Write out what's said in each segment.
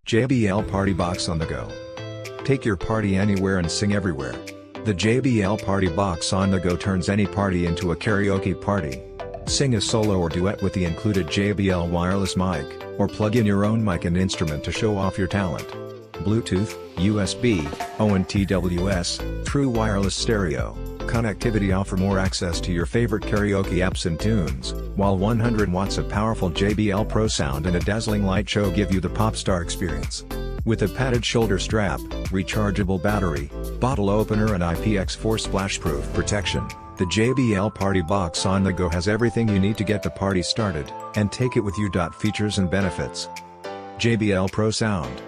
JBL Partybox on the go. Take your party anywhere and sing everywhere. The JBL Partybox on the go turns any party into a karaoke party. Sing a solo or duet with the included JBL wireless mic, or plug in your own mic and instrument to show off your talent. Bluetooth, USB, ONTWS, true wireless stereo connectivity offer more access to your favorite karaoke apps and tunes, while 100 watts of powerful JBL Pro sound and a dazzling light show give you the pop star experience. With a padded shoulder strap, rechargeable battery, bottle opener and IPX4 splash-proof protection, the JBL Partybox on the go has everything you need to get the party started, and take it with you. Features and benefits. JBL Pro sound.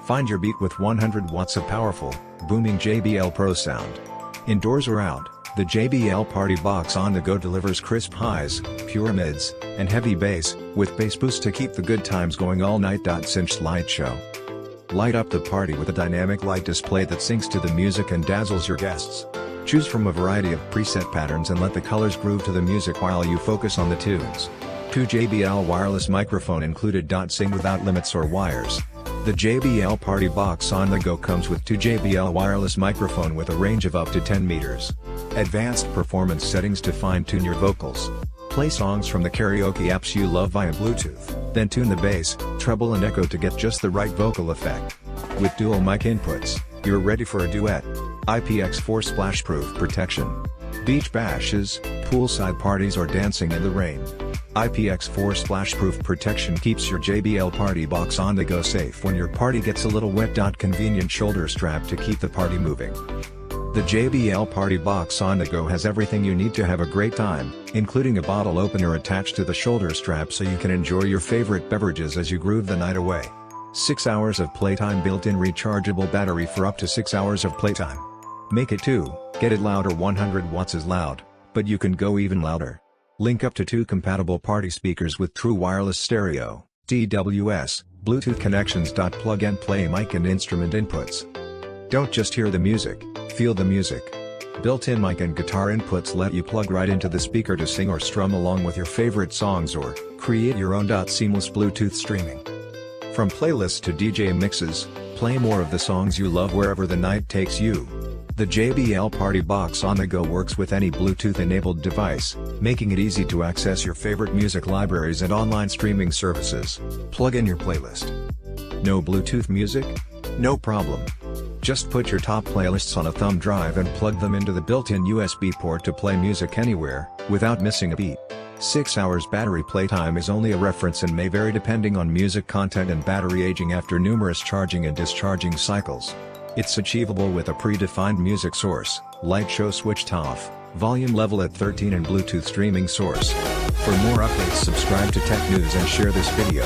Find your beat with 100 watts of powerful, booming JBL Pro sound. Indoors or out, the JBL Partybox on the go delivers crisp highs, pure mids, and heavy bass, with bass boost to keep the good times going all night. Cinched light show. Light up the party with a dynamic light display that syncs to the music and dazzles your guests. Choose from a variety of preset patterns and let the colors groove to the music while you focus on the tunes. 2 JBL wireless microphone included. Sing without limits or wires. The JBL Partybox on the go comes with 2 JBL wireless microphone with a range of up to 10 meters. Advanced performance settings to fine-tune your vocals. Play songs from the karaoke apps you love via Bluetooth, then tune the bass, treble and echo to get just the right vocal effect. With dual mic inputs, you're ready for a duet. IPX4 splash-proof protection. Beach bashes, poolside parties or dancing in the rain. IPX4 splash-proof protection keeps your JBL Partybox on the go safe when your party gets a little wet. Convenient shoulder strap to keep the party moving. The JBL Partybox on the go has everything you need to have a great time, including a bottle opener attached to the shoulder strap so you can enjoy your favorite beverages as you groove the night away. 6 hours of playtime. Built-in rechargeable battery for up to 6 hours of playtime. Make it 2, get it louder. 100 watts is loud, but you can go even louder. Link up to 2 compatible party speakers with true wireless stereo, TWS, Bluetooth connections. Plug and play mic and instrument inputs. Don't just hear the music, feel the music. Built-in mic and guitar inputs let you plug right into the speaker to sing or strum along with your favorite songs or create your own. Seamless Bluetooth streaming. From playlists to DJ mixes, play more of the songs you love wherever the night takes you. The JBL Partybox on the go works with any Bluetooth-enabled device, making it easy to access your favorite music libraries and online streaming services. Plug in your playlist. No Bluetooth music? No problem. Just put your top playlists on a thumb drive and plug them into the built-in USB port to play music anywhere, without missing a beat. 6 hours battery playtime is only a reference and may vary depending on music content and battery aging after numerous charging and discharging cycles. It's achievable with a predefined music source, light show switched off, volume level at 13 and Bluetooth streaming source. For more updates subscribe to Tech News and share this video.